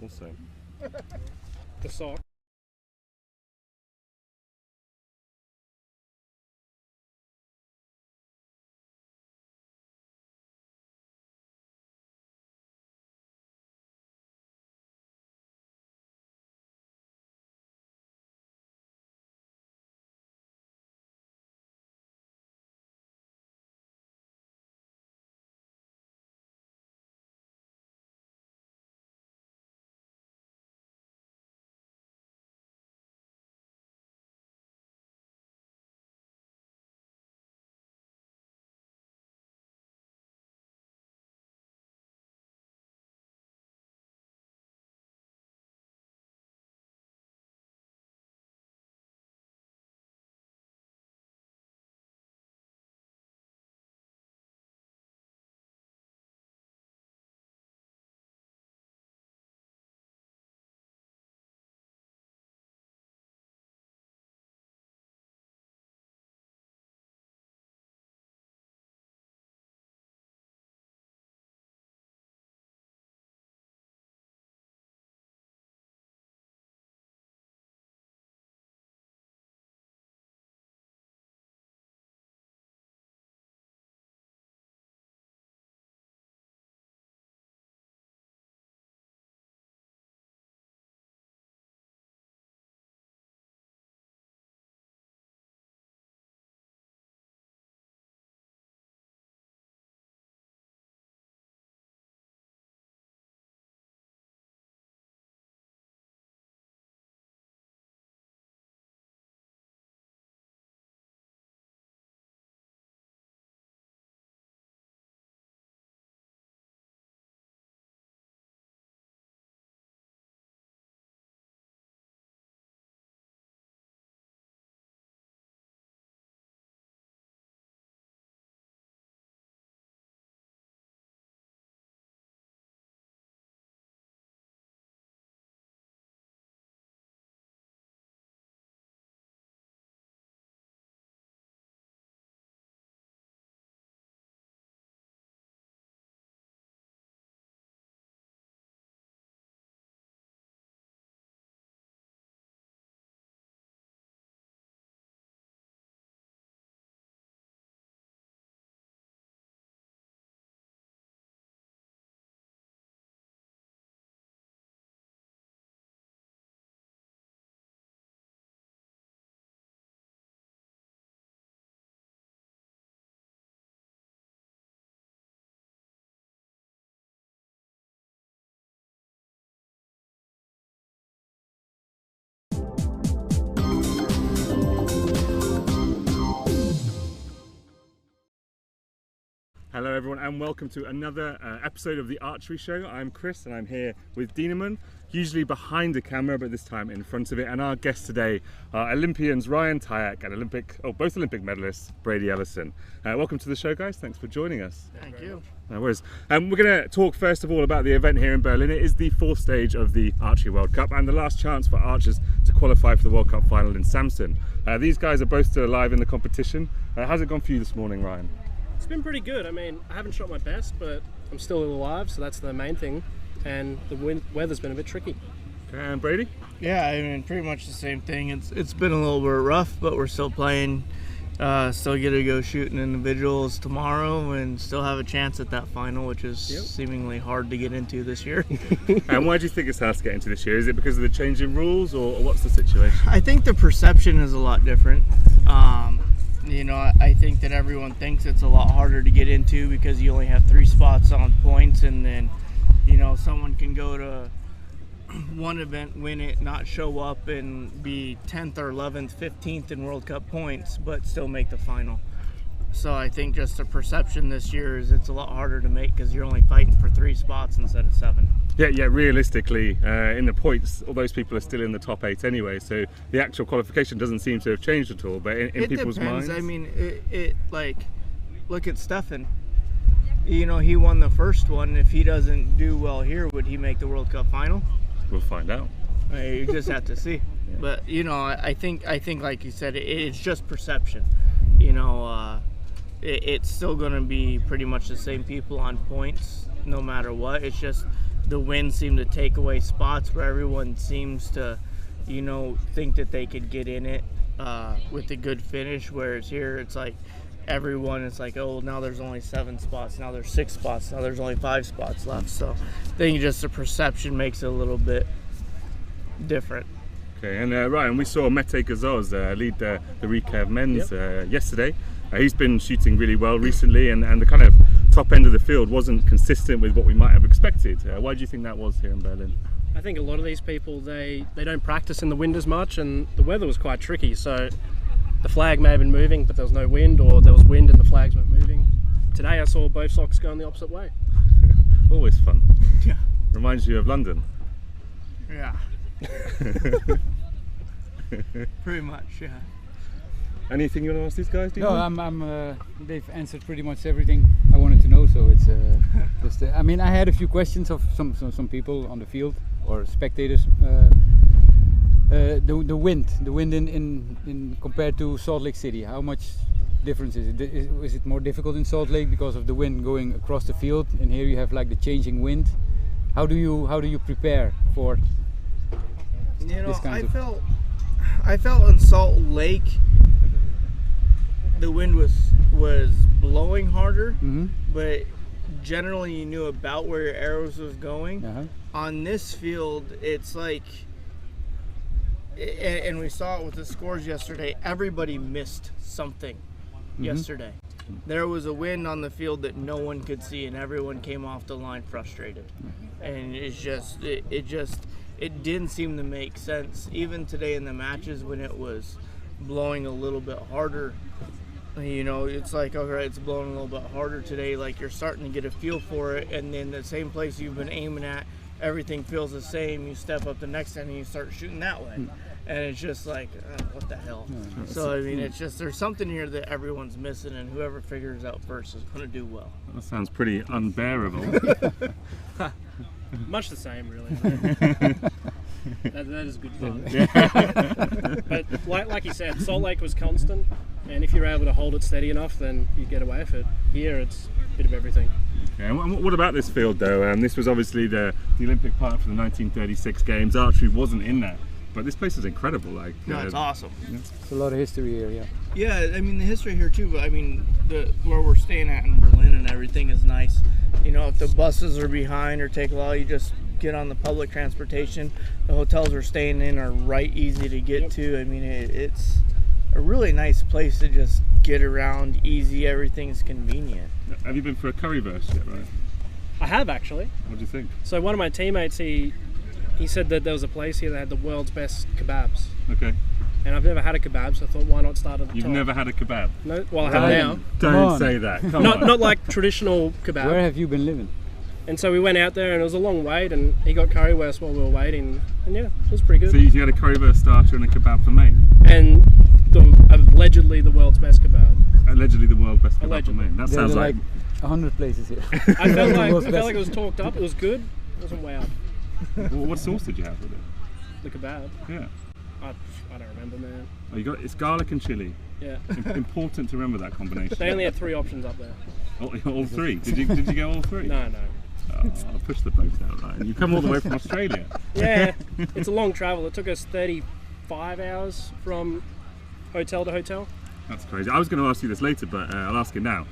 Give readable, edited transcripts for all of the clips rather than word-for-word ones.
also. The sock. Hello everyone and welcome to another episode of the Archery Show. I'm Chris and I'm here with Dieneman, usually behind the camera but this time in front of it, and our guests today are Olympians Ryan Tyack and both Olympic medalists Brady Ellison. Welcome to the show guys, thanks for joining us. Thank you. No worries. We're going to talk first of all about the event here in Berlin. It is the fourth stage of the Archery World Cup and the last chance for archers to qualify for the World Cup final in Samsun. These guys are both still alive in the competition. How's it gone for you this morning, Ryan? It's been pretty good. I mean, I haven't shot my best, but I'm still alive, so that's the main thing. And the weather's been a bit tricky. And Brady? Yeah, I mean, pretty much the same thing. It's been a little bit rough, but we're still playing. Still get to go shooting individuals tomorrow and still have a chance at that final, which is seemingly hard to get into this year. And why do you think it's hard to get into this year? Is it because of the change in rules or what's the situation? I think the perception is a lot different. You know, I think that everyone thinks it's a lot harder to get into because you only have 3 spots on points, and then, you know, someone can go to one event, win it, not show up, and be 10th or 11th, 15th in World Cup points, but still make the final. So I think just the perception this year is it's a lot harder to make because you're only fighting for 3 spots instead of 7. Yeah, realistically, in the points, all those people are still in the top 8 anyway, so the actual qualification doesn't seem to have changed at all, but in people's minds... I mean, it like, look at Stefan. You know, he won the first one. If he doesn't do well here, would he make the World Cup final? We'll find out. You just have to see. Yeah. But, you know, I think like you said, it's just perception. You know, it's still going to be pretty much the same people on points no matter what. It's just the wind seemed to take away spots where everyone seems to, think that they could get in it with a good finish. Whereas here, it's like everyone is like, oh, now there's only 7 spots, now there's 6 spots, now there's only 5 spots left. So I think just the perception makes it a little bit different. Okay, and Ryan, we saw Mete Gazoz lead the recurve men's yesterday. He's been shooting really well recently, and the kind of top end of the field wasn't consistent with what we might have expected. Why do you think that was here in Berlin? I think a lot of these people, they don't practice in the wind as much, and the weather was quite tricky. So the flag may have been moving, but there was no wind, or there was wind and the flags weren't moving. Today I saw both socks going the opposite way. Always fun. Yeah. Reminds you of London. Yeah. Pretty much, yeah. Anything you want to ask these guys? No, they've answered pretty much everything I wanted to know. So it's just. I mean, I had a few questions of some people on the field or spectators. The wind in compared to Salt Lake City. How much difference is it? Is it more difficult in Salt Lake because of the wind going across the field, and here you have like the changing wind? How do you prepare for? This kind I felt in Salt Lake the wind was blowing harder, but generally you knew about where your arrows was going. On this field, it's like, and we saw it with the scores yesterday, everybody missed something yesterday. There was a wind on the field that no one could see, and everyone came off the line frustrated. And it didn't seem to make sense. Even today in the matches when it was blowing a little bit harder, it's like, okay, it's blowing a little bit harder today. Like you're starting to get a feel for it, and then the same place you've been aiming at, everything feels the same. You step up the next time and you start shooting that way. And it's just like, what the hell? So, I mean, it's just, there's something here that everyone's missing, and whoever figures it out first is going to do well. That sounds pretty unbearable. Much the same, really. that is good fun. But like you said, Salt Lake was constant, and if you're able to hold it steady enough, then you get away with it. Here, it's a bit of everything. Okay, and what about this field, though? This was obviously the Olympic Park for the 1936 Games. Archery wasn't in that. But this place is incredible. Like, no, it's awesome. It's a lot of history here, yeah. Yeah, I mean the history here too. But I mean where we're staying at in Berlin and everything is nice. If the buses are behind or take a while, you just get on the public transportation. The hotels we're staying in are right easy to get to. I mean it's a really nice place to just get around easy. Everything's convenient. Have you been for a currywurst yet, right? I have actually. What do you think? So one of my teammates, he said that there was a place here that had the world's best kebabs. Okay. And I've never had a kebab, so I thought, why not start at the top? You've never had a kebab? No, well, I have now. Don't say that. Come on. Not like traditional kebab. Where have you been living? And so we went out there, and it was a long wait, and he got currywurst while we were waiting, and yeah, it was pretty good. So you had a currywurst starter and a kebab for main? And allegedly the world's best kebab. Allegedly the world's best kebab for main. That sounds like 100 places here. I felt like it was talked up. It was good. It wasn't way out. Well, what sauce did you have with it? The kebab? Yeah. I don't remember, man. Oh, it's garlic and chili. Yeah. Important to remember that combination. They only had 3 options up there. All 3? Did you go all 3? No. I'll push the boat out, right? And you come all the way from Australia. Yeah, it's a long travel. It took us 35 hours from hotel to hotel. That's crazy. I was going to ask you this later, but I'll ask it now.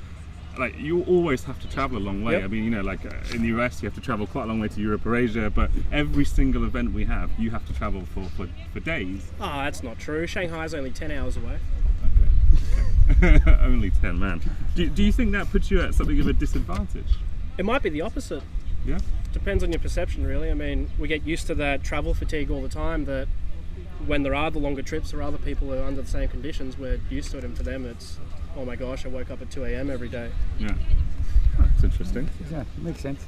Like, you always have to travel a long way. Yep. I mean, in the US, you have to travel quite a long way to Europe or Asia, but every single event we have, you have to travel for days. Oh, that's not true. Shanghai's only 10 hours away. Okay. Only 10, man. Do you think that puts you at something of a disadvantage? It might be the opposite. Yeah? Depends on your perception, really. I mean, we get used to that travel fatigue all the time, that when there are the longer trips, there are other people who are under the same conditions, we're used to it, and for them it's, oh my gosh, I woke up at 2 a.m. every day. Yeah, that's interesting. Yeah, makes sense.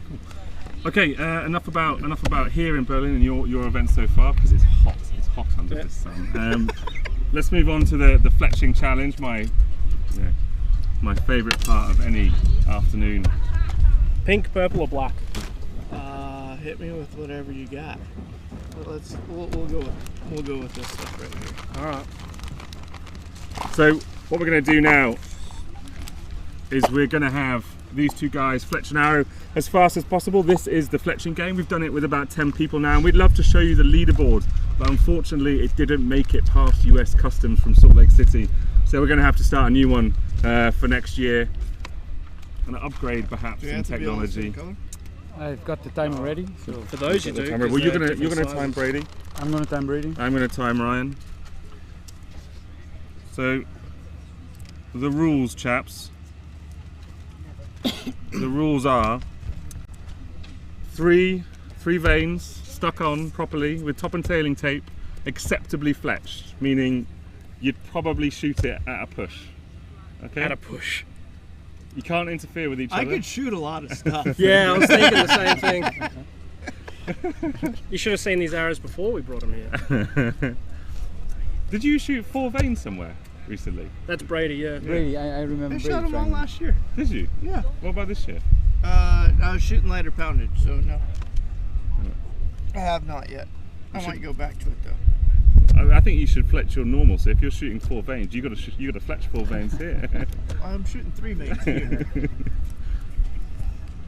Cool. Okay, enough about here in Berlin and your events so far, because it's hot. It's hot under the sun. Let's move on to the fletching challenge. My favourite part of any afternoon. Pink, purple, or black? Hit me with whatever you got. We'll go with this stuff right here. All right. So what we're going to do now is we're going to have these two guys fletch an arrow as fast as possible. This is the fletching game. We've done it with about 10 people now, and we'd love to show you the leaderboard, but unfortunately it didn't make it past US Customs from Salt Lake City. So we're going to have to start a new one for next year. An upgrade perhaps in technology. I've got the timer ready. So For those you do. Well, you're gonna time Brady. I'm gonna time Brady. I'm gonna time Ryan. So the rules, chaps. The rules are three veins stuck on properly with top and tailing tape, acceptably fletched, meaning you'd probably shoot it at a push. Okay. At a push. You can't interfere with each I other. could shoot a lot of stuff. Yeah, I was thinking the same thing. You should have seen these arrows before we brought them here. Did you shoot 4 veins somewhere recently? That's Brady, yeah. Brady, I remember I Brady shot them all trying. last year. Did you? Yeah. What about this year? I was shooting lighter poundage, so no. I have not yet. I might go back to it though. I think you should fletch your normal. So if you're shooting 4 veins, you got to fletch 4 veins here. I'm shooting 3 veins here.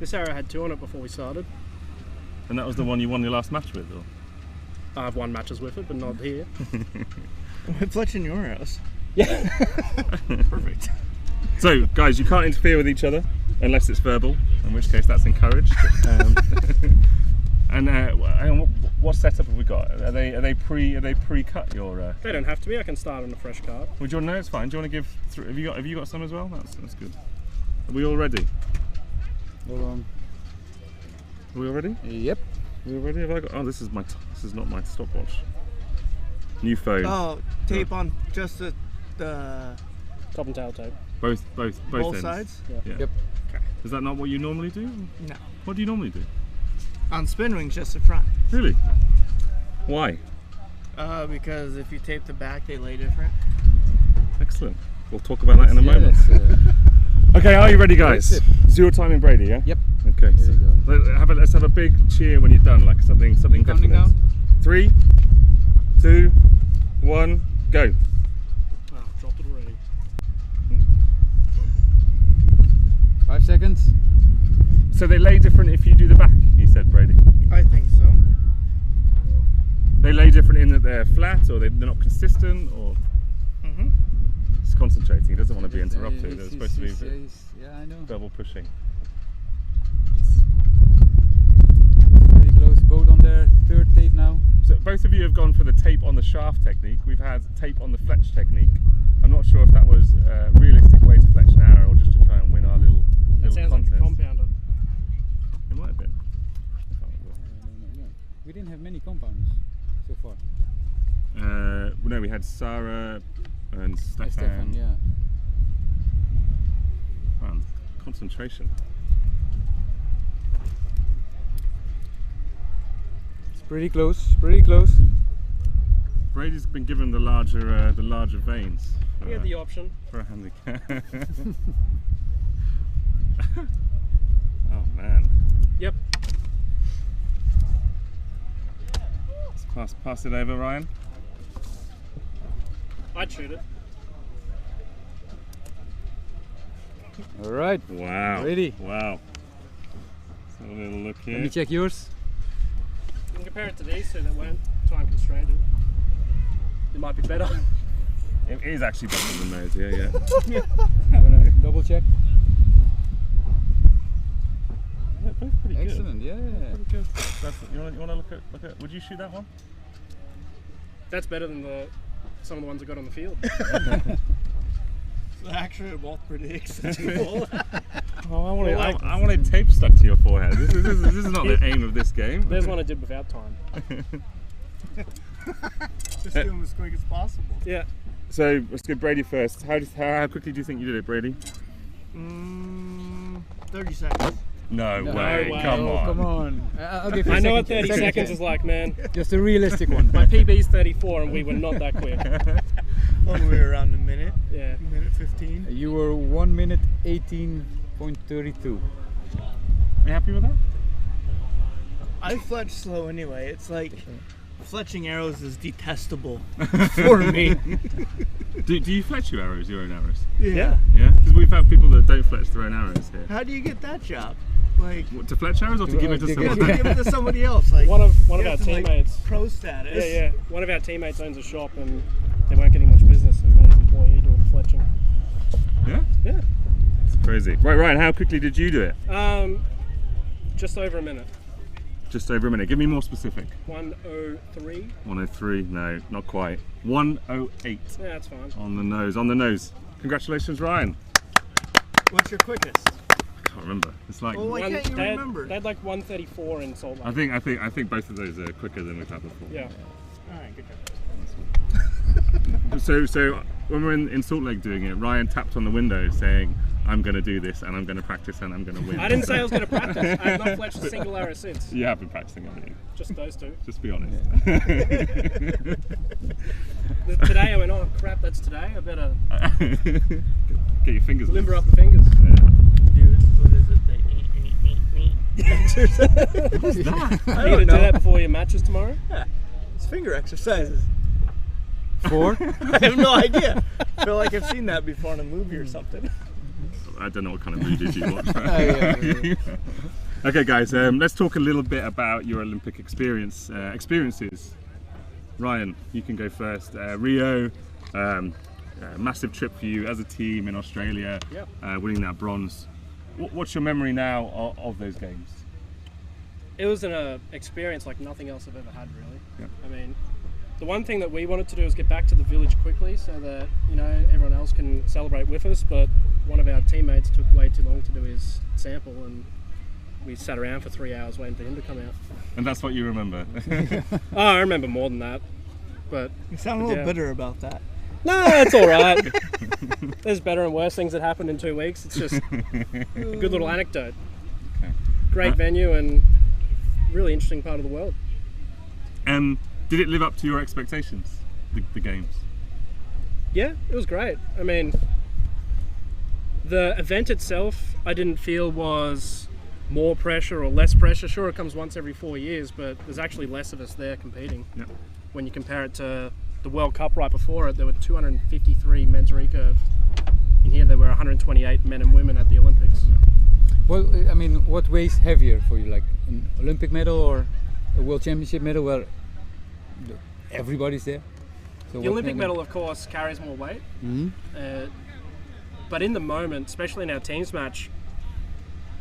This arrow had 2 on it before we started. And that was the one you won your last match with, or? I've won matches with it, but not here. I'm fletching your arrows. Yeah. Perfect. So, guys, you can't interfere with each other unless it's verbal, in which case that's encouraged. And what setup have we got? Are they pre-cut your? They don't have to be. I can start on a fresh card. Would you want to know? It's fine. Do you want to give? Have you got some as well? That's good. Are we all ready? Hold on. Are we all ready? Yep. Are we all ready? Have I got? Oh, this is not my stopwatch. New phone. Oh, tape on just the Top and tail tape. Both both ends. sides. Yeah. Yep. Okay. Is that not what you normally do? No. What do you normally do? On spin wings, just the front. Really? Why? Because if you tape the back, they lay different. Excellent. We'll talk about that in a moment. Okay, are you ready, guys? That's Zero time in Brady, yeah? Yep. Okay. Here we go. Let's have a big cheer when you're done, like something Counting definite. down? 3, 2, 1, go. Oh, dropped it already. 5 seconds. So they lay different if you do the back, you said, Brady. I think so. They lay different in that they're flat, or they're not consistent, or it's concentrating. He doesn't want to be interrupted. It's supposed to be Yeah, I know. double pushing. Pretty close. Both on their third tape now. So both of you have gone for the tape on the shaft technique. We've had tape on the fletch technique. I'm not sure if that was a realistic way to fletch an arrow or just to try and win our little That sounds contest. like a compounder. It might have been. We didn't have many compounds so far. No, we had Sarah and Stefan. Stefan, yeah. Man, concentration. It's pretty close. Pretty close. Brady's been given the larger veins. We had the option. For a handicap. Oh man. Yep. Let's pass it over, Ryan. I'd shoot it. All right. Wow. Ready? Wow. Let's have a little look here. Let me check yours. You can compare it to these two that weren't time constrained. It might be better. It is actually better than those, yeah. I'm gonna double check. They're both pretty good. Excellent. Yeah. Pretty good. You want to look at? Would you shoot that one? That's better than some of the ones I got on the field. The accurate both predicts. Oh, I wanted tape stuck to your forehead. This is not the aim of this game. There's one I did without time. Just do them as quick as possible. Yeah. So let's go Brady first. How quickly do you think you did it, Brady? 30 seconds. No No way! way. Come on! Come on. I'll give you I a know what second 30 chance. seconds is like, man. Just a realistic one. My PB's 34 and we were not that quick. When we were around a minute. Yeah. Minute 15. You were 1 minute 18.32. Are you happy with that? I fletch slow anyway. It's like fletching arrows is detestable for me. Do you fletch your own arrows? Yeah. Yeah? Because we've had people that don't fletch their own arrows here. How do you get that job? Like, What, to fletch arrows or to give it to to someone? give it to somebody else. Like, One of you our have to, like, teammates. pro status. Yeah. One of our teammates owns a shop and they weren't getting much business, and made his employee doing fletching. Yeah? Yeah. It's crazy. Right, Ryan, how quickly did you do it? Just over a minute. Just over a minute. Give me more specific. 1:03. 103, no, not quite. 108 Yeah, that's fine. on the nose. Congratulations, Ryan. What's your quickest? I can't remember. It's like Oh, why can't you remember? They had like 1:34 in Salt Lake. I think both of those are quicker than we've had before. Yeah. Alright, good job. So when we're in Salt Lake doing it, Ryan tapped on the window saying, "I'm going to do this, and I'm going to practice, and I'm going to win." I didn't say I was going to practice. I have not fletched a single arrow since. You have been practicing, haven't you? Just those two. Just be honest. Today I went, oh crap, that's today. I better Get your fingers limber loose. up the fingers. Dude, what is it? What's that? Are you going to do that before your matches tomorrow? It's finger exercises. 4? I have no idea. I feel like I've seen that before in a movie or something. I don't know what kind of movies you watch. Yeah. Okay, guys, let's talk a little bit about your Olympic experiences. Ryan, you can go first. Rio, massive trip for you as a team in Australia, Yep. winning that bronze. What's your memory now of those games? It was an experience like nothing else I've ever had, really. Yeah. I mean, the one thing that we wanted to do is get back to the village quickly so that, everyone else can celebrate with us, but one of our teammates took way too long to do his sample and we sat around for 3 hours waiting for him to come out. And that's what you remember. Oh, I remember more than that, but You sound a little Yeah. bitter about that. no, it's all right. There's better and worse things that happened in 2 weeks. It's just a good little anecdote. Great venue and really interesting part of the world. Did it live up to your expectations, the games? Yeah, it was great. I mean, the event itself, I didn't feel was more pressure or less pressure. Sure, it comes once every 4 years, but there's actually less of us there competing. Yeah. When you compare it to the World Cup right before it, there were 253 men's recurve. In here, there were 128 men and women at the Olympics. Well, I mean, what weighs heavier for you, like an Olympic medal or a World Championship medal where everybody's there? So The Olympic medal, of course, carries more weight. But in the moment, especially in our teams match,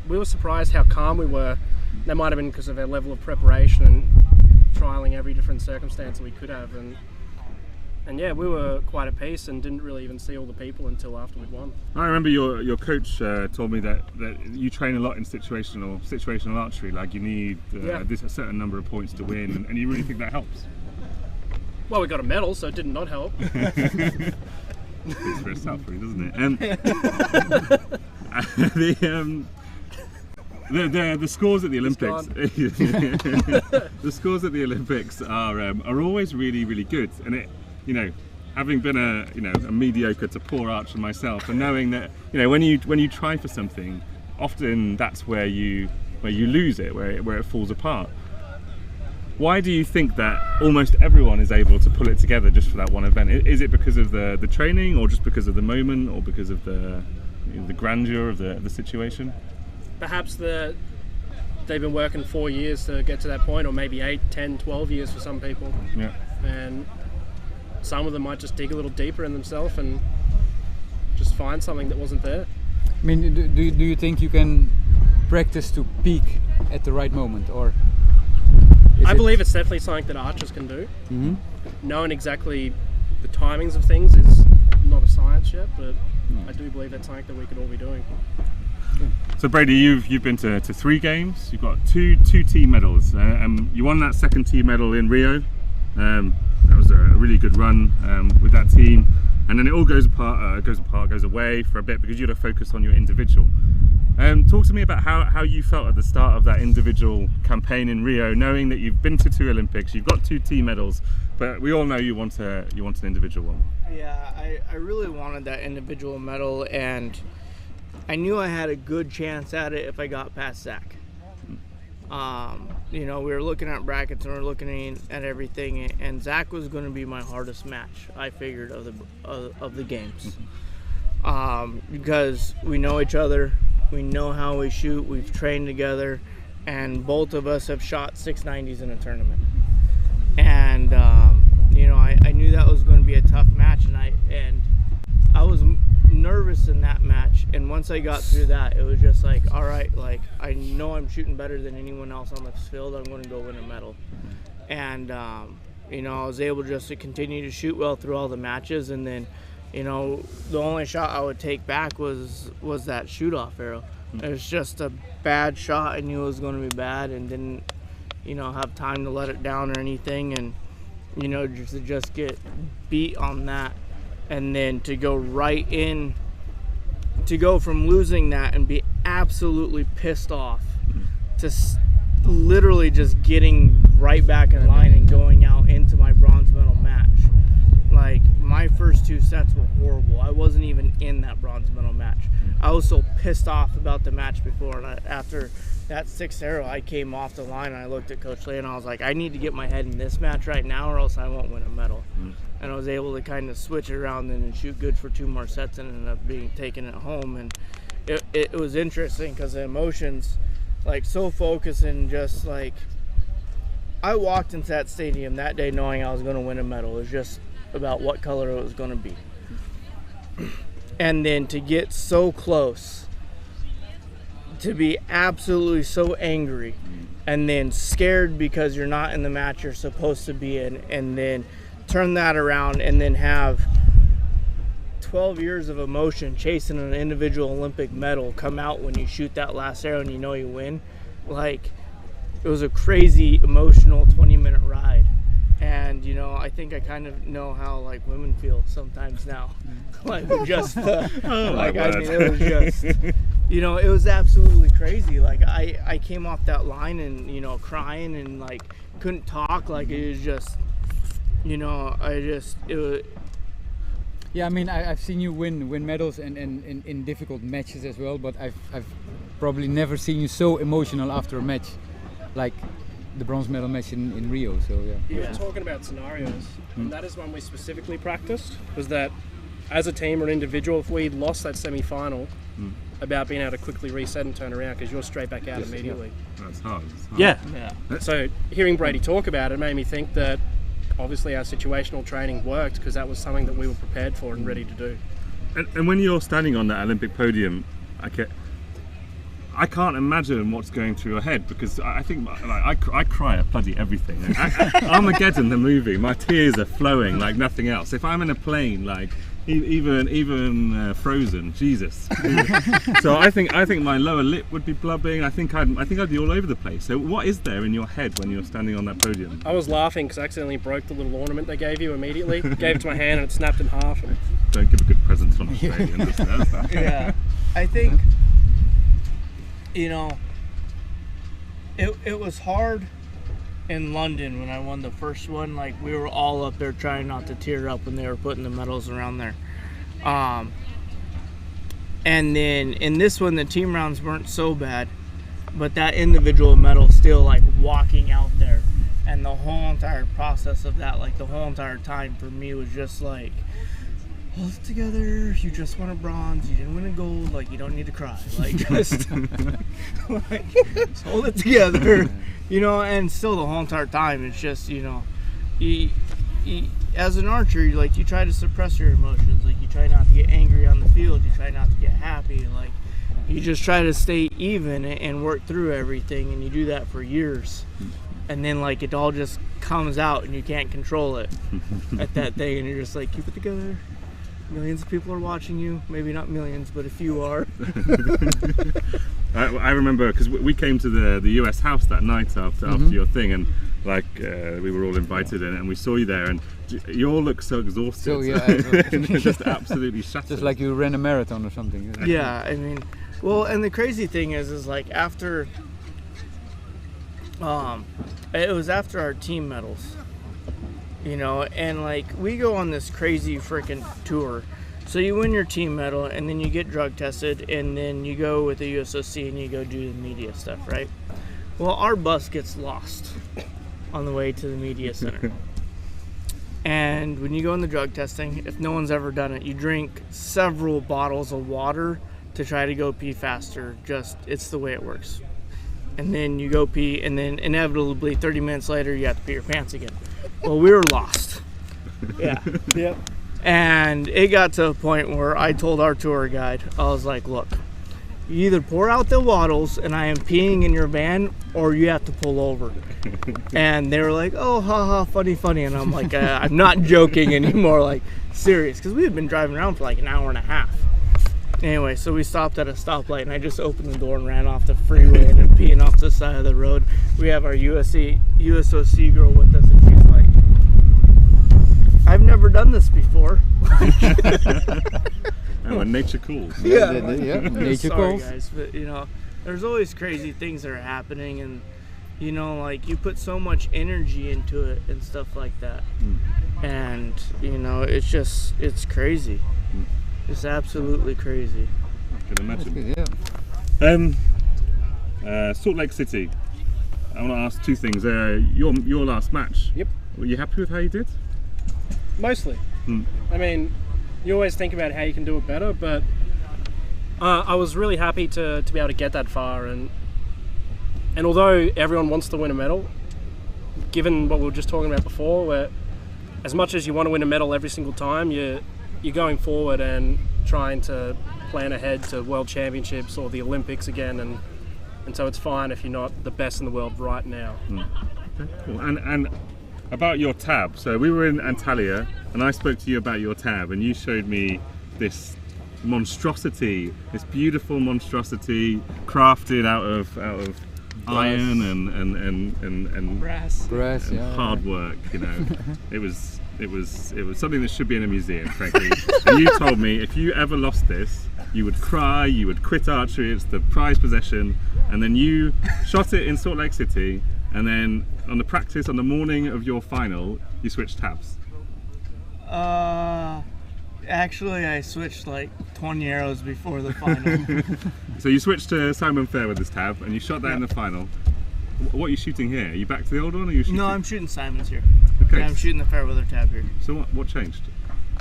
we were surprised how calm we were. That might have been because of our level of preparation and trialing every different circumstance that we could have. And yeah, we were quite at peace and didn't really even see all the people until after we'd won. I remember your coach told me that you train a lot in situational archery. Like you need a certain number of points to win, and you really think that helps. Well, we got a medal, so it did not help. Speaks for itself, really, doesn't it? The scores at the Olympics. The scores at the Olympics are always really, really good, and it, having been a mediocre to poor archer myself, and knowing that when you try for something, often that's where you lose it, where it falls apart. Why do you think that almost everyone is able to pull it together just for that one event? Is it because of the training, or just because of the moment, or because of the grandeur of the situation? Perhaps they've been working 4 years to get to that point, or maybe 8, 10, 12 years for some people. Yeah. And some of them might just dig a little deeper in themselves and just find something that wasn't there. I mean, do you think you can practice to peak at the right moment, or? I believe it's definitely something that archers can do. Mm-hmm. Knowing exactly the timings of things is not a science yet, but I do believe that's something that we could all be doing. So Brady, you've been to 3 games. You've got two team medals. You won that second team medal in Rio. That was a really good run with that team. And then it all goes away for a bit because you had to focus on your individual. Talk to me about how you felt at the start of that individual campaign in Rio, knowing that you've been to 2 Olympics, you've got 2 team medals, but we all know you want an individual one. Yeah, I really wanted that individual medal, and I knew I had a good chance at it if I got past Zach. we were looking at brackets and we were looking at everything, and Zach was going to be my hardest match, I figured, of the games. Because we know each other, we know how we shoot, we've trained together, and both of us have shot 690s in a tournament. And I knew that was going to be a tough match, and I was nervous in that match. And once I got through that, it was just like, all right, like, I know I'm shooting better than anyone else on this field. I'm going to go win a medal. And I was able just to continue to shoot well through all the matches. And then the only shot I would take back was that shoot-off arrow. It was just a bad shot. I knew it was going to be bad, and didn't have time to let it down or anything, and just get beat on that. And then to go from losing that and be absolutely pissed off to literally just getting right back in line and going out into my bronze medal match. Like, my first 2 sets were horrible. I wasn't even in that bronze medal match. I was so pissed off about the match before, and after that 6th arrow, I came off the line and I looked at Coach Lee and I was like, I need to get my head in this match right now or else I won't win a medal. And I was able to kind of switch it around and shoot good for 2 more sets and ended up taking it home. And it was interesting because the emotions, like, so focused, and just like, I walked into that stadium that day knowing I was going to win a medal. It was just about what color it was going to be. And then to get so close, to be absolutely so angry, and then scared because you're not in the match you're supposed to be in, and then turn that around and then have 12 years of emotion chasing an individual Olympic medal come out when you shoot that last arrow and you win. Like, it was a crazy emotional 20-minute ride. And I think I kind of know how, like, women feel sometimes now. Like, just it was just it was absolutely crazy. Like, I came off that line and crying and, like, couldn't talk. Like, it was just it was. Yeah, I mean, I've seen you win medals and in difficult matches as well, but I've probably never seen you so emotional after a match, like the bronze medal match in Rio. So yeah. You were talking about scenarios, and that is one we specifically practiced. Was that as a team or an individual, if we lost that semi-final, about being able to quickly reset and turn around because you're straight back out immediately. That's hard. Yeah. So hearing Brady talk about it made me think that obviously our situational training worked because that was something that we were prepared for and ready to do. And when you're standing on that Olympic podium, I can't imagine what's going through your head, because I think I cry at bloody everything. Armageddon, the movie, my tears are flowing like nothing else. If I'm in a plane, like even Frozen, Jesus. So I think my lower lip would be blubbing. I think I'd be all over the place. So what is there in your head when you're standing on that podium? I was laughing because I accidentally broke the little ornament they gave you immediately. Gave it to my hand and it snapped in half. Don't give a good present on Australia. Yeah, I think it was hard in London when I won the first one. Like, we were all up there trying not to tear up when they were putting the medals around there. And then in this one, the team rounds weren't so bad, but that individual medal still, like, walking out there, and the whole entire process of that, like, the whole entire time for me was just like, hold it together, you just won a bronze, you didn't win a gold, like, you don't need to cry, like, just hold it together, and still the whole entire time it's just, as an archer, like, you try to suppress your emotions, like, you try not to get angry on the field, you try not to get happy, like, you just try to stay even and work through everything, and you do that for years, and then, like, it all just comes out and you can't control it at that thing, and you're just like, keep it together. Millions of people are watching you. Maybe not millions, but a few are. I remember because we came to the US house that night after your thing, and like we were all invited in, and we saw you there, and you all look so exhausted. So yeah, just absolutely shattered. Just like you ran a marathon or something. Yeah, I mean, well, and the crazy thing is like after, it was after our team medals. And like we go on this crazy freaking tour. So you win your team medal and then you get drug tested and then you go with the USOC and you go do the media stuff, right? Well, our bus gets lost on the way to the media center. And when you go in the drug testing, if no one's ever done it, you drink several bottles of water to try to go pee faster. It's the way it works. And then you go pee, and then inevitably 30 minutes later you have to pee your pants again. Well, we were lost. Yeah. Yep. And it got to a point where I told our tour guide, I was like, look, you either pour out the bottles and I am peeing in your van, or you have to pull over. And they were like, oh, haha, funny. And I'm like, I'm not joking anymore, like serious, because we had been driving around for like an hour and a half. Anyway, so we stopped at a stoplight, and I just opened the door and ran off the freeway and then peeing off the side of the road. We have our USOC girl with us, and she's like, I've never done this before. And when nature calls. Yeah. Nature Sorry, calls. guys, but there's always crazy things that are happening, and like you put so much energy into it and stuff like that, and it's crazy. It's absolutely crazy. I can imagine. Yeah. Salt Lake City. I want to ask two things. Your last match. Yep. Were you happy with how you did? Mostly. I mean, you always think about how you can do it better, but I was really happy to be able to get that far, and although everyone wants to win a medal, given what we were just talking about before, where as much as you want to win a medal every single time, you're going forward and trying to plan ahead to World Championships or the Olympics again, and so it's fine if you're not the best in the world right now. Okay, cool. And about your tab, so we were in Antalya and I spoke to you about your tab, and you showed me this monstrosity, this beautiful monstrosity crafted out of iron and Brass. and hard work. It was something that should be in a museum, frankly. And you told me if you ever lost this, you would cry, you would quit archery, it's the prized possession. And then you shot it in Salt Lake City, and then on the morning of your final, you switched tabs. Actually, I switched like 20 arrows before the final. So you switched to Simon Fair with this tab, and you shot that in the final. What are you shooting here? Are you back to the old one, or are you shooting? No, I'm shooting Simon's here. Okay. Yeah, I'm shooting the Fairweather tab here. So what changed?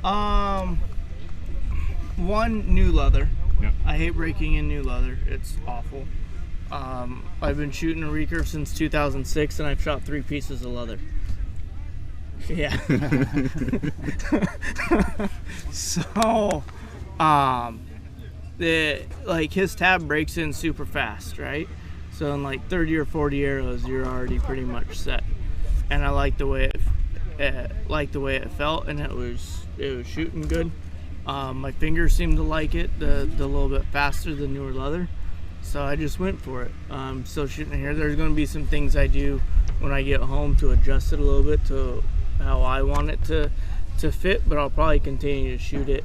One, new leather. Yeah. I hate breaking in new leather. It's awful. I've been shooting a recurve since 2006, and I've shot 3 pieces of leather. Yeah. So, his tab breaks in super fast, right? So in like 30 or 40 arrows, you're already pretty much set. And I like the way it felt, and it was shooting good. My fingers seemed to like it, the little bit faster than newer leather. So I just went for it. I'm still shooting it here. There's going to be some things I do when I get home to adjust it a little bit to how I want it to fit, but I'll probably continue to shoot it.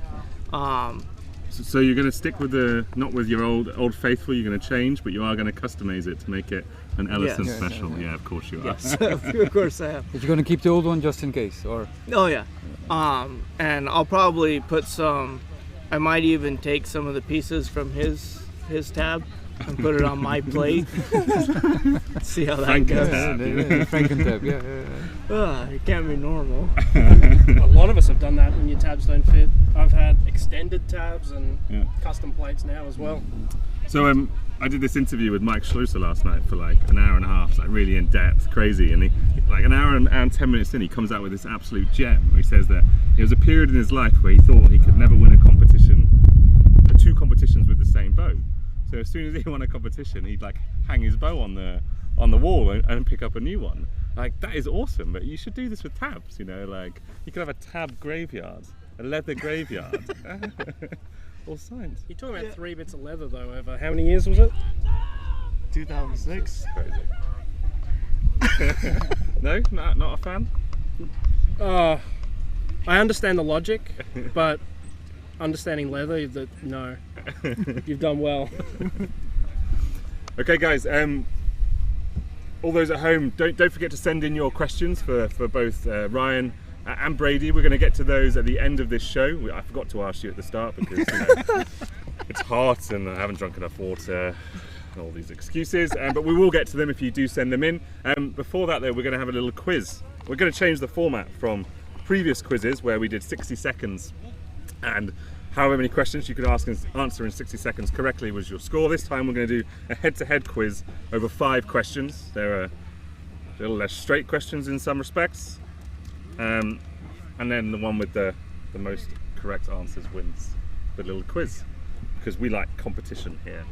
So you're going to stick with not with your old faithful, you're going to change, but you are going to customize it to make it an Ellison special. Yeah, of course you are. Yes, of course I am. But you're gonna keep the old one just in case, or? Oh yeah. And I'll probably put some. I might even take some of the pieces from his tab and put it on my plate. See how that goes. Franken-tab, yeah. It can't be normal. A lot of us have done that when your tabs don't fit. I've had extended tabs and custom plates now as well. So I did this interview with Mike Schloesser last night for like an hour and a half. It's like really in depth, crazy, and he, like an hour and 10 minutes in, he comes out with this absolute gem where he says that there was a period in his life where he thought he could never win a competition, 2 competitions with the same bow. So as soon as he won a competition, he'd like hang his bow on the wall and pick up a new one. Like, that is awesome, but you should do this with tabs, like you could have a tab graveyard, a leather graveyard. All signs. You're talking about 3 bits of leather though, over how many years was it? 2006. Crazy. No, not a fan. I understand the logic, but understanding leather, no. You've done well. Okay, guys. All those at home, don't forget to send in your questions for both Ryan and Brady. We're going to get to those at the end of this show. I forgot to ask you at the start because it's hot and I haven't drunk enough water. all these excuses, but we will get to them if you do send them in. Before that though, we're going to have a little quiz. We're going to change the format from previous quizzes where we did 60 seconds and however many questions you could ask and answer in 60 seconds correctly was your score. This time we're going to do a head-to-head quiz over 5 questions. There are a little less straight questions in some respects, and then the one with the most correct answers wins the little quiz, because we like competition here.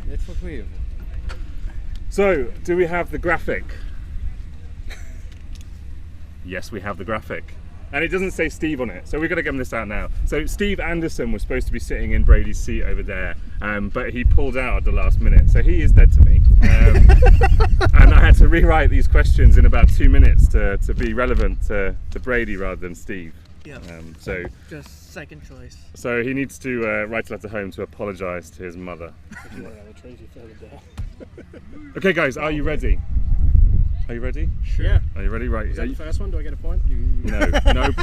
That's what we have. So, do we have the graphic? Yes, we have the graphic. And it doesn't say Steve on it, so we're going to get this out now. So Steve Anderson was supposed to be sitting in Brady's seat over there, but he pulled out at the last minute, so he is dead to me. And I had to rewrite these questions in about 2 minutes to be relevant to Brady rather than Steve. Yeah. So Just second choice. So he needs to write a letter home to apologise to his mother. Okay guys, are you ready? Are you ready? Sure. Yeah. Are you ready? Right. Is that the first one? Do I get a point?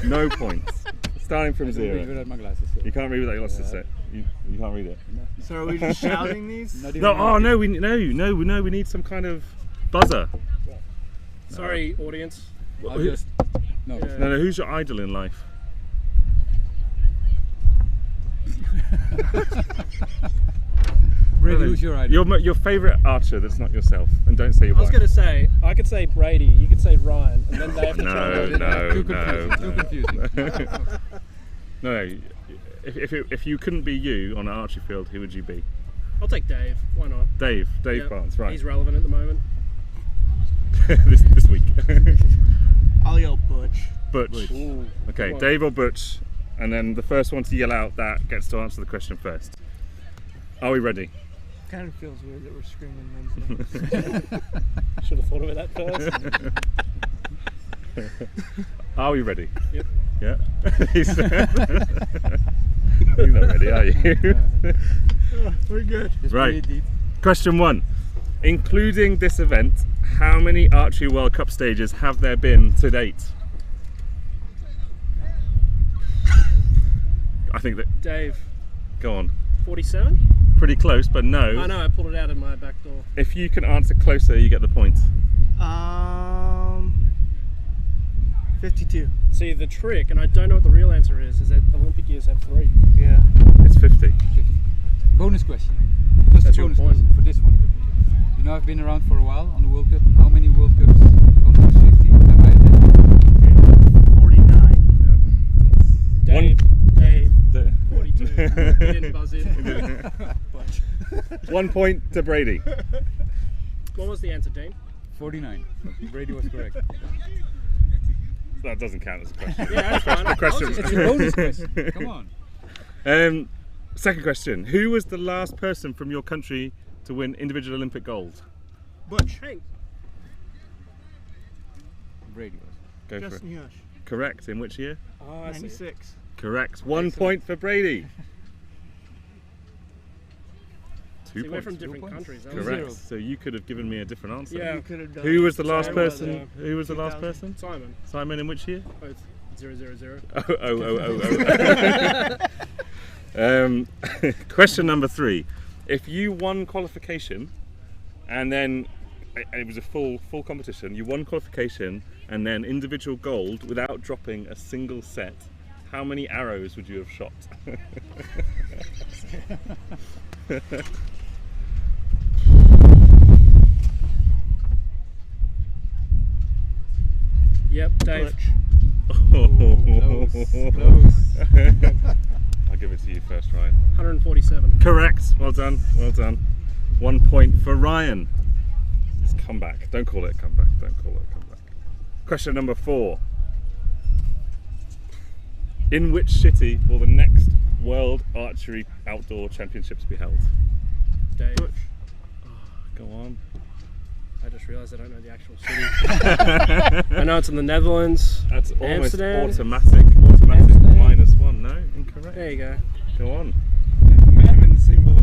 No points. Starting from 0. Without my glasses. So. You can't read without your glasses. You can't read it. So are we just shouting these? No. We need some kind of buzzer. Sorry, audience. I'll just No. Who's your idol in life? Brady, who's your idol? Your favourite archer that's not yourself, and don't say your I was wife. going to say, I could say Brady, you could say Ryan, and then they have to Too confusing. No. If you couldn't be you on an archery field, who would you be? I'll take Dave. Why not? Dave Yep. Barnes, right? He's relevant at the moment. this week. I'll yell Butch. Butch. Ooh, Okay, come on. Dave or Butch, and then the first one to yell out that gets to answer the question first. Are we ready? Kind of feels weird that we're screaming men's names. Should have thought of it that first. Are we ready? Yep. Yeah. He's not ready, are you? We're good. Just Right. breathe deep. Question 1. Including this event, how many Archery World Cup stages have there been to date? I think that. Dave, Go on. 47? Pretty close, but no. I know, I pulled it out of my back door. If you can answer closer, you get the point. 52. See, the trick, and I don't know what the real answer is that Olympic years have 3. Yeah. It's 50. Bonus question. Just That's a your bonus point. question for this one. You know, I've been around for a while on the World Cup. How many World Cups of those 50 have I attended? 49. Dave, The- 42. He didn't buzz in. Butch. 1 point to Brady. What was the answer, Dean? 49. Brady was correct. That doesn't count as a question. Yeah, that's fine. Question. It's a bonus question. Come on. Second question. Who was the last person from your country to win individual Olympic gold? Butch. Hank. Brady was. Go for Justin it. Hush. Correct. In which year? Oh, I see. 96. Correct. 1 point for Brady. 2 See, we're points. from different points. countries. That Correct. was- So you could have given me a different answer. Yeah. You could have done Who was the it. last Simon was, person? Who was the last 2000. person? Simon. Simon. In which year? Oh, it's 000. Question number 3. If you won qualification, and then it was a full competition, you won qualification and then individual gold without dropping a single set, how many arrows would you have shot? Yep, Dave. Close. I'll give it to you first, Ryan. 147. Correct. Well done. Well done. 1 point for Ryan. It's comeback. Don't call it a comeback. Don't call it a comeback. Question number 4. In which city will the next World Archery Outdoor Championships be held? Dave. Go on. I just realised I don't know the actual city. I know it's in the Netherlands. That's almost Amsterdam. automatic. Amsterdam. -1. No, incorrect. There you go. Go on. I'm in the same boat.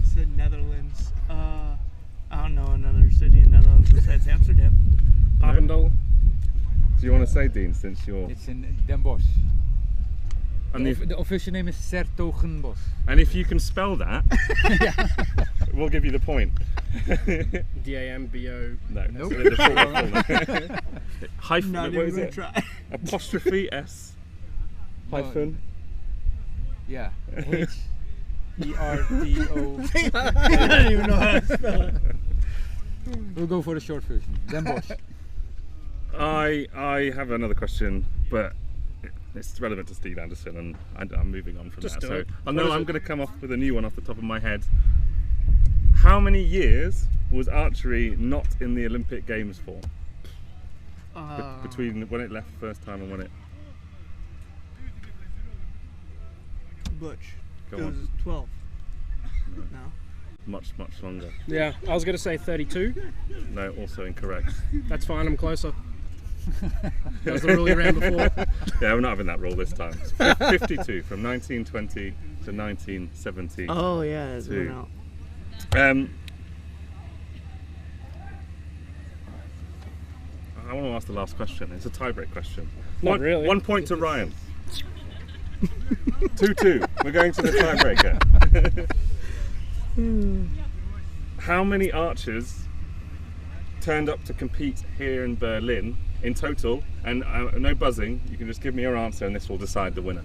Said Netherlands. I don't know another city in Netherlands besides Amsterdam. Papendal. Do you want to say, Dean, since you're... It's in Den Bosch. And The official name is 's-Hertogenbosch. and if you can spell that, we'll give you the point. DAMBO. No. Nope. So the full name. Hyphen. Not What even is gonna it? try. Apostrophe S. Hyphen. Yeah. H-E-R-T-O. I don't even know how to spell it. We'll go for the short version. Then Bosch. I have another question, but it's relevant to Steve Anderson, and I'm moving on from Just that. do So it. I What know is I'm it? going to come off with a new one off the top of my head. How many years was archery not in the Olympic Games for? Between when it left the first time and when it... Butch. Go It was on. 12. No. Much longer. Yeah, I was going to say 32. No, also incorrect. That's fine, I'm closer. That was the rule you ran before. Yeah, we're not having that rule this time. It's 52 from 1920 to 1970. Oh yeah, it Two. went out. I want to ask the last question. It's a tie-break question. Not really. 1 point to Ryan. 2-2. We're going to the tiebreaker. How many archers turned up to compete here in Berlin in total? And no buzzing. You can just give me your answer, and this will decide the winner.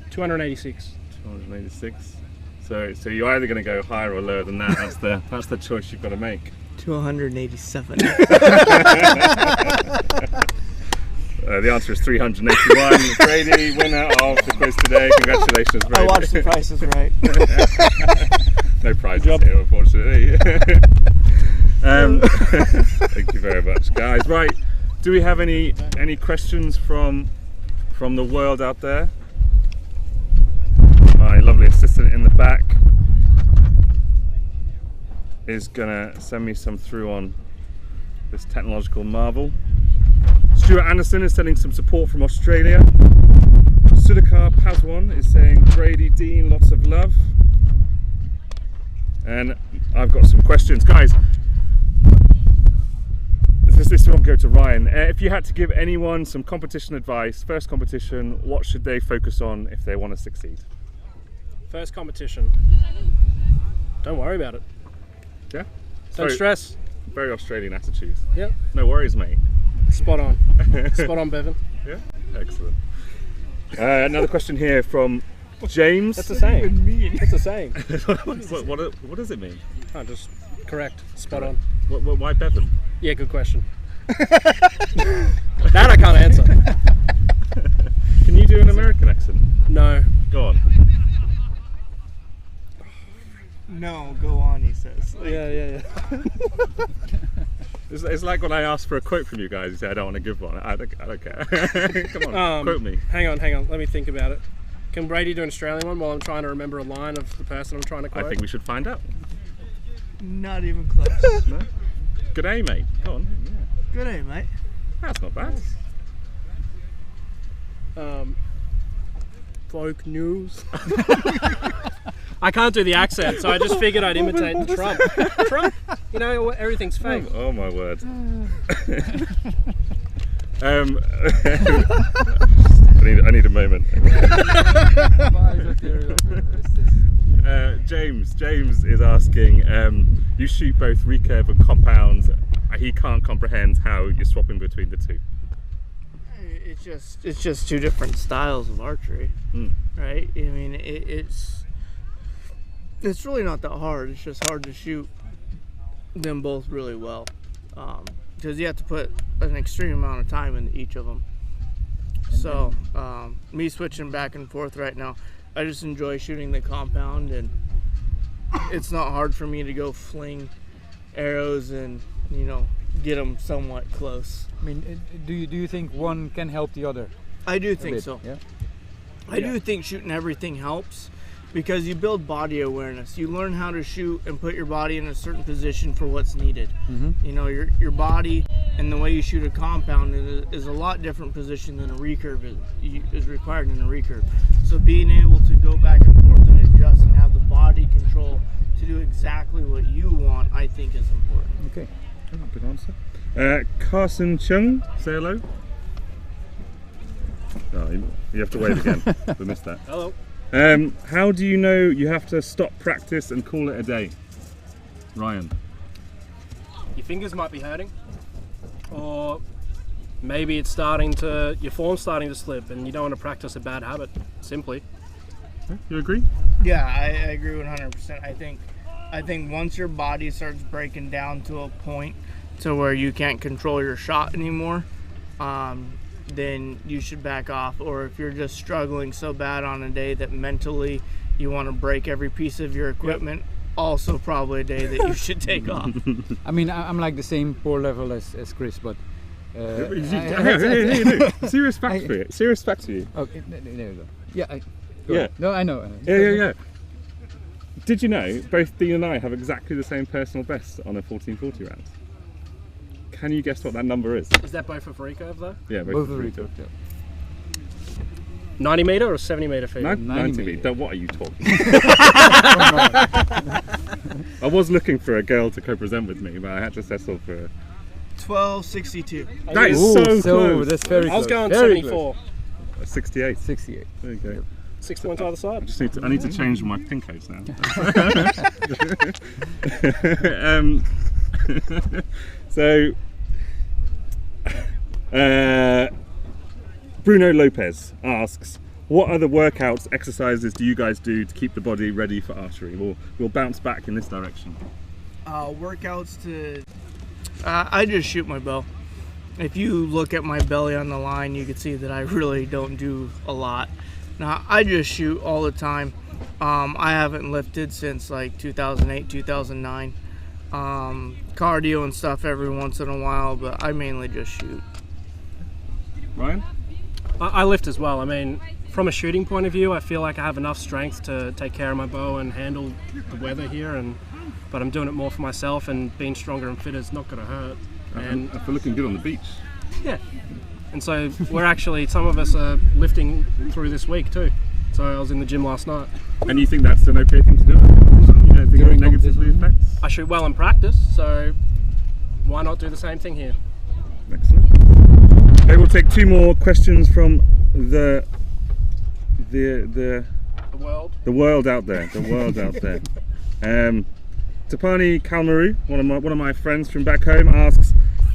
286. 286. So you're either going to go higher or lower than that. That's the choice you've got to make. 287. The answer is 381. Brady, winner of the quiz today. Congratulations, Brady. I watched The Price is Right. No prizes here, unfortunately. Thank you very much, guys. Right, do we have any questions from the world out there? My lovely assistant in the back is gonna send me some through on this technological marvel. Stuart Anderson is sending some support from Australia. Sudhakar Paswan is saying Brady, Dean, lots of love. And I've got some questions, guys. This one will go to Ryan. If you had to give anyone some competition advice, first competition, what should they focus on if they want to succeed? First competition. Don't worry about it. Yeah? Don't stress. Very Australian attitude. Yep. No worries, mate. Spot on. Spot on, Bevan. Yeah? Excellent. Another question here from James. That's the saying. That's the saying. What does it mean? Oh, just correct. Spot on. Why Bevan? Yeah, good question. That I can't answer. Can you do an American accent? No. Go on. No, go on, he says. Yeah. It's like when I asked for a quote from you guys, you say I don't want to give one. I don't care. Come on, quote me. Hang on. Let me think about it. Can Brady do an Australian one while I'm trying to remember a line of the person I'm trying to quote? I think we should find out. Not even close. No? Good day, mate. Go on. Yeah. Good day, mate. That's not bad. Folk news. I can't do the accent, so I just figured I'd imitate Trump. Trump. You know, everything's fake. Oh my word. I need a moment. James is asking, you shoot both recurve and compound. He can't comprehend how you're swapping between the two. It's just two different styles of archery, right? I mean, it's really not that hard. It's just hard to shoot them both really well, because you have to put an extreme amount of time into each of them. So me switching back and forth right now, I just enjoy shooting the compound, and it's not hard for me to go fling arrows and get them somewhat close. I mean, do you think one can help the other? I do think so. Yeah. I do think shooting everything helps, because you build body awareness. You learn how to shoot and put your body in a certain position for what's needed. Your body and the way you shoot a compound is a lot different position than a recurve is required in a recurve. So being able to go back and forth and adjust and have the body control to do exactly what you want, I think is important. Okay, good answer. Carson Chung, say hello. Oh, you have to wave again. We missed that. Hello. How do you know you have to stop practice and call it a day? Ryan. Your fingers might be hurting, or maybe it's your form's starting to slip and you don't want to practice a bad habit, simply. You agree? Yeah, I agree 100%. I think once your body starts breaking down to a point to where you can't control your shot anymore, then you should back off. Or if you're just struggling so bad on a day that mentally you want to break every piece of your equipment, also probably a day that you should take off. I mean, I'm like the same poor level as Chris, but serious facts for you. Serious facts for you. Okay, there we go. Yeah. Yeah. No, I know. Yeah. Did you know both Dean and I have exactly the same personal best on a 1440 round? Can you guess what that number is? Is that both for recurve though? Yeah, Both for of recurve. it. 90 meter or 70 meter feet? 90 meter. What are you talking? I was looking for a girl to co-present with me, but I had to settle for. 1262. That is Ooh, so close. That's very I was close. going Very 74. 68. 68. There you go. 6 points either side. I need to change my pin codes now. So, Bruno Lopez asks, what other workouts, exercises do you guys do to keep the body ready for archery? We'll bounce back in this direction. Workouts to... I just shoot my bow. If you look at my belly on the line, you can see that I really don't do a lot. Now, I just shoot all the time. I haven't lifted since like 2008, 2009. Cardio and stuff every once in a while, but I mainly just shoot. Ryan? I lift as well. I mean, from a shooting point of view, I feel like I have enough strength to take care of my bow and handle the weather here, but I'm doing it more for myself, and being stronger and fitter is not going to hurt. And for looking good on the beach. Yeah. And so we're actually, some of us are lifting through this week too. So I was in the gym last night. And you think that's an okay thing to do? You don't think it negatively affects? I shoot well in practice, so why not do the same thing here? Excellent. Okay, we'll take two more questions from the world. The world out there. The world out there. Tapani Kalmaru, one of my friends from back home, asks,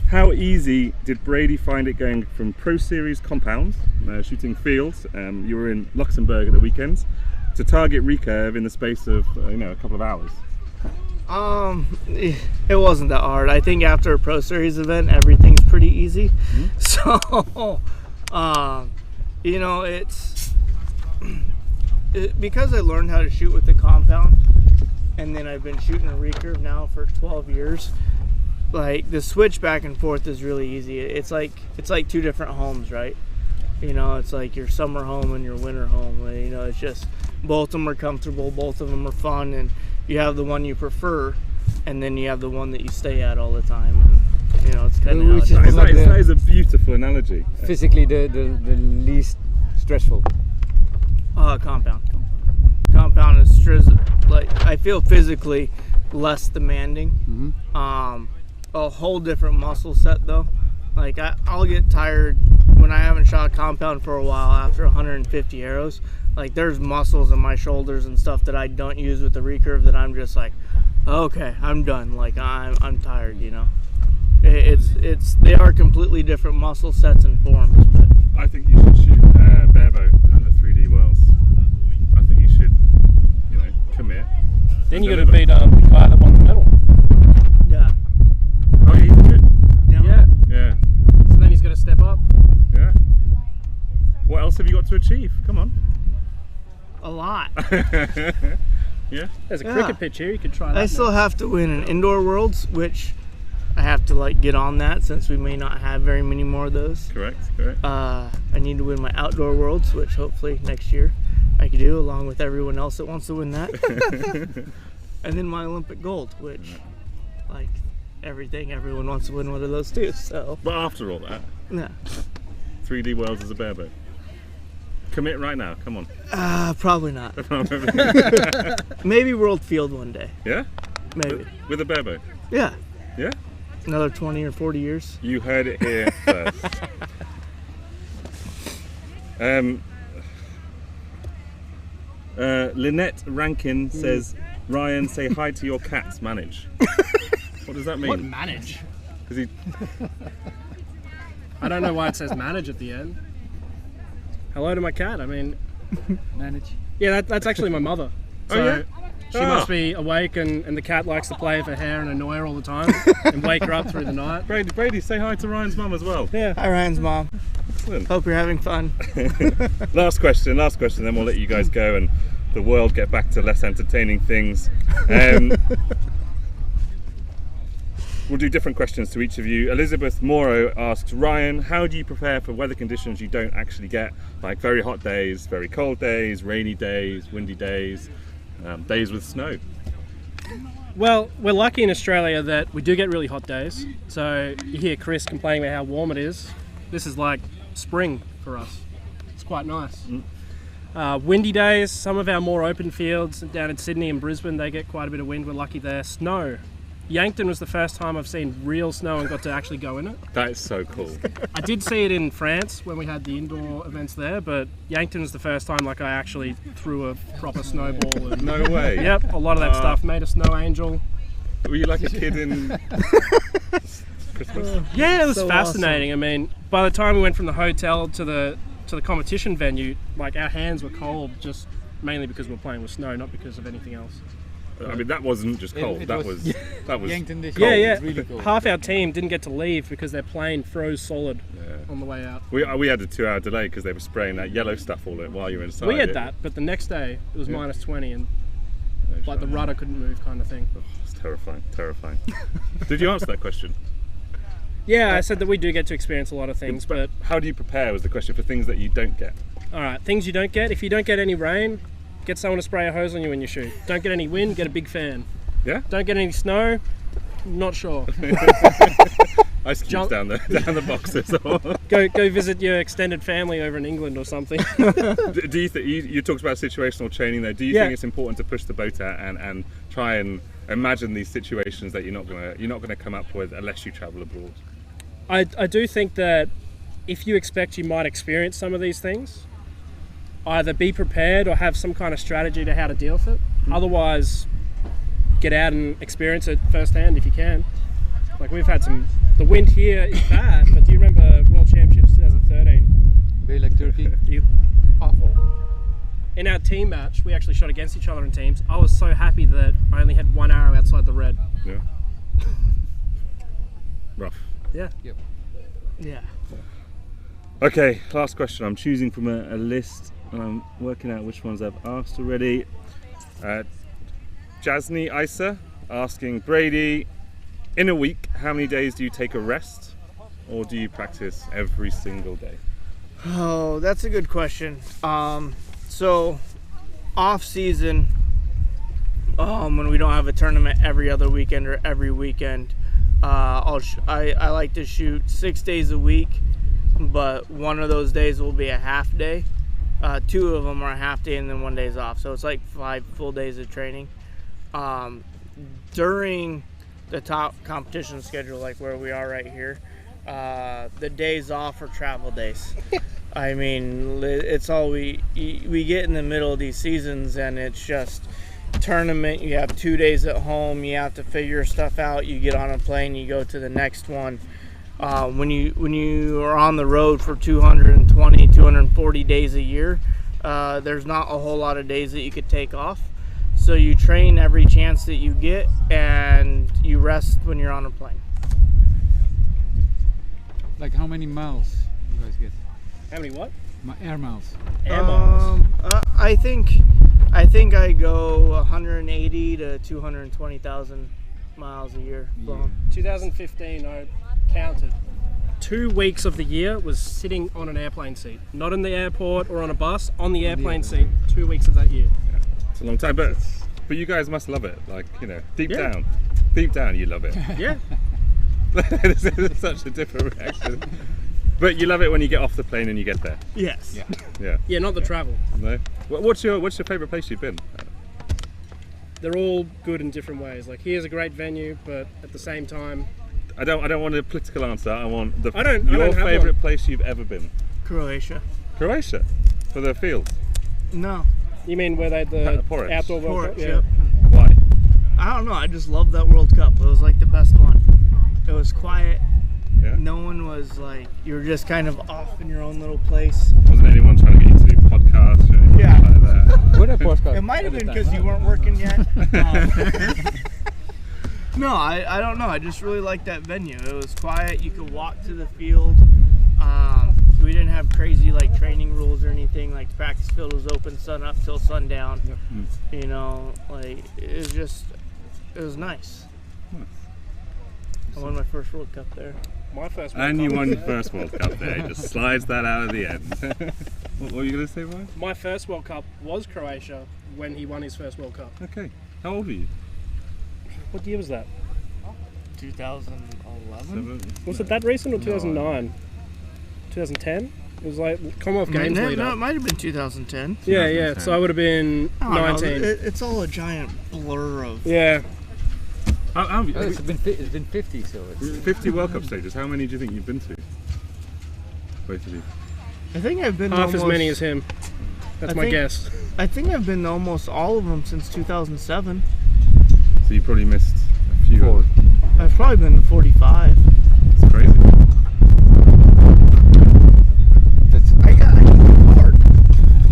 how easy did Brady find it going from Pro Series compound, shooting fields, you were in Luxembourg at the weekends, to target recurve in the space of a couple of hours? It wasn't that hard. I think after a Pro Series event, everything's pretty easy. Mm-hmm. So, because I learned how to shoot with the compound, and then I've been shooting a recurve now for 12 years. Like, the switch back and forth is really easy. It's like two different homes, right? It's like your summer home and your winter home. It's just both of them are comfortable, both of them are fun, and you have the one you prefer, and then you have the one that you stay at all the time. It's kind of that is a beautiful analogy. Physically, the least stressful. Compound. Compound is I feel physically less demanding. Mm-hmm. A whole different muscle set though. Like I'll get tired when I haven't shot compound for a while after 150 arrows. Like there's muscles in my shoulders and stuff that I don't use with the recurve that I'm just like, okay, I'm done. Like I'm tired. They are completely different muscle sets and forms. But I think you should shoot barebow at the 3D Worlds. I think you should, commit. Then you got to beat the guy that won the medal. Yeah. Oh, yeah, he's good. Yeah. So then he's got to step up. Yeah. What else have you got to achieve? Come on. A lot. Yeah. There's a cricket pitch here. You could try that. I still have to win an indoor worlds, which I have to get on that since we may not have very many more of those. Correct. I need to win my outdoor worlds, which hopefully next year I can do along with everyone else that wants to win that. And then my Olympic gold, which everyone wants to win one of those too. So. But after all that, yeah. 3D Worlds is a barebow. Commit right now. Come on. Probably not. Maybe World Field one day. Yeah. Maybe. With a barebow. Yeah. Yeah. Another 20 or 40 years. You heard it here first. Lynette Rankin says, Ryan, say hi to your cats, manage. What does that mean? What manage? 'Cause he, I don't know why it says manage at the end. Hello to my cat. I mean, Manage. yeah, that's actually my mother. So yeah? she must be awake, and the cat likes to play with her hair and annoy her all the time and wake her up through the night. Brady, say hi to Ryan's mum as well. Yeah. Hi, Ryan's mom. Excellent. Hope you're having fun. Last question, then we'll let you guys go and the world get back to less entertaining things. We'll do different questions to each of you. Elizabeth Morrow asks, Ryan, how do you prepare for weather conditions you don't actually get? Like very hot days, very cold days, rainy days, windy days, days with snow. Well, we're lucky in Australia that we do get really hot days. So you hear Chris complaining about how warm it is. This is like spring for us. It's quite nice. Windy days, some of our more open fields down in Sydney and Brisbane, they get quite a bit of wind. We're lucky there. Snow. Yankton was the first time I've seen real snow and got to actually go in it. That is so cool. I did see it in France when we had the indoor events there, but Yankton was the first time like I actually threw a proper snowball. And, No way. Yep, a lot of that stuff. Made a snow angel. Were you like a kid in Christmas? Yeah, it was So fascinating. I mean, by the time we went from the hotel to the competition venue, like our hands were cold just mainly because we were playing with snow, not because of anything else. I mean, that wasn't just cold. It that was- was Yankton this Yeah, year yeah. was really cold. Half our team didn't get to leave because their plane froze solid on the way out. We had a 2-hour delay because they were spraying that yellow stuff all while you were inside. We had that, but the next day it was minus 20 and like the rudder couldn't move kind of thing. It's terrifying. Did you answer that question? Yeah, I said that we do get to experience a lot of things, but How do you prepare was the question for things that you don't get. all right, things you don't get. If you don't get any rain, get someone to spray a hose on you when you shoot. Don't get any wind, get a big fan. Yeah? Don't get any snow, not sure. Ice cubes down the boxes. Go visit your extended family over in England or something. Do you think you talked about situational training there? Do you Yeah. think it's important to push the boat out and try and imagine these situations that you're not gonna come up with unless you travel abroad? I do think that if you expect you might experience some of these things, either be prepared or have some kind of strategy to how to deal with it. Otherwise, get out and experience it firsthand if you can. Like we've had the wind here is bad, but do you remember World Championships 2013? Bay like Turkey. Awful. In our team match, we actually shot against each other in teams. I was so happy that I only had one arrow outside the red. Yeah. Rough. Yeah. Yep. Yeah. Okay, last question. I'm choosing from a list and I'm working out which ones I've asked already. Jasny Isa asking, Brady, in a week, how many days do you take a rest, or do you practice every single day? Oh, that's a good question. So off season, when we don't have a tournament every other weekend or every weekend, I like to shoot 6 days a week, but one of those days will be a half day. 2 of them are a half day and then 1 day's off. So it's like 5 full days of training. During the top competition schedule, like where we are right here, the days off are travel days. I mean, it's all we get in the middle of these seasons, and it's just tournament. You have 2 days at home. You have to figure stuff out. You get on a plane. You go to the next one. When you are on the road for 220, 240 days a year, there's not a whole lot of days that you could take off. So you train every chance that you get, and you rest when you're on a plane. Like how many miles you guys get? How many what? Air miles. Air miles. I think I go 180 to 220,000 miles a year. Yeah. 2015, I counted. 2 weeks of the year was sitting on an airplane seat. Not in the airport or on a bus, on the airplane seat. 2 weeks of that year. It's a long time, but you guys must love it. Like, you know, deep Yeah. down, you love it. Yeah. It's such a different reaction. But you love it when you get off the plane and you get there. Yes. Yeah. Yeah. Yeah, not the travel. No. What's your favourite place you've been? They're all good in different ways. Like here's a great venue, but at the same time, I don't want a political answer. I want I don't your have favourite one. place you've ever been. Croatia. Croatia for the field. No. You mean where they had the Porridge. outdoor World Cup? Porridge, yep. Why? I don't know. I just loved that World Cup. It was like the best one. It was quiet. Yeah. No one was like, you were just kind of off in your own little place. Wasn't anyone trying to get you to do podcasts or anything Yeah. like that? What a podcast. It might have been because you weren't working yet. No, I don't know. I just really liked that venue. It was quiet. You could walk to the field. We didn't have crazy like training rules or anything. Like the practice field was open sun up till sundown. Yep. You know, like it was nice. I won my first World Cup there. My first World And Cup. you won your first World Cup there. He just slides that out at the end. What were you going to say, Ryan? My first World Cup was Croatia when he won his first World Cup. Okay. How old are you? What year was that? 2011. Was it that recent or 2009? 2010? It was like Commonwealth Games lead No, it up. might have been 2010. Yeah, yeah. So I would have been I don't know, 19. it's all a giant blur of. Yeah. How, Oh, it's been 50, so it's 50 World Cup stages. How many do you think you've been to? Both of you. I think I've been Half almost, as many as him. That's I my think- guess. I think I've been to almost all of them since 2007. So you probably missed a few. Four. I've probably been to 45. It's crazy. that's I got a card.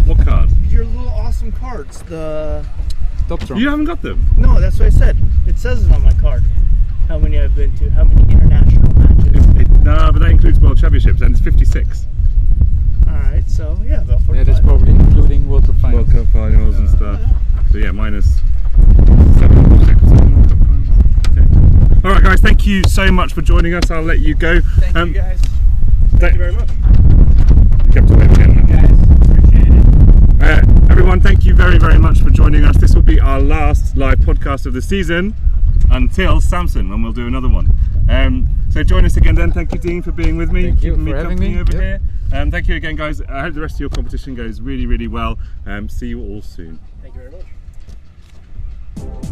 What card? Your little awesome cards. The top trump. You haven't got them. no, that's what I said. It says it on my card. How many I've been to? How many international matches? No, but that includes World Championships, and it's 56. All right, so yeah, about 45. Yeah, that's probably including World Cup finals. World Cup finals and stuff. So yeah, minus 7 World Cup finals. Okay. All right, guys. Thank you so much for joining us. I'll let you go. Thank you guys. Thank you very much. Kept it again. Everyone, thank you very, very much for joining us. This will be our last live podcast of the season until Samson, when we'll do another one. So join us again then. Thank you, Dean, for being with me. Thank you keeping for having company me. over Yep. here. Thank you again, guys. I hope the rest of your competition goes really, really well. See you all soon. Thank you very much.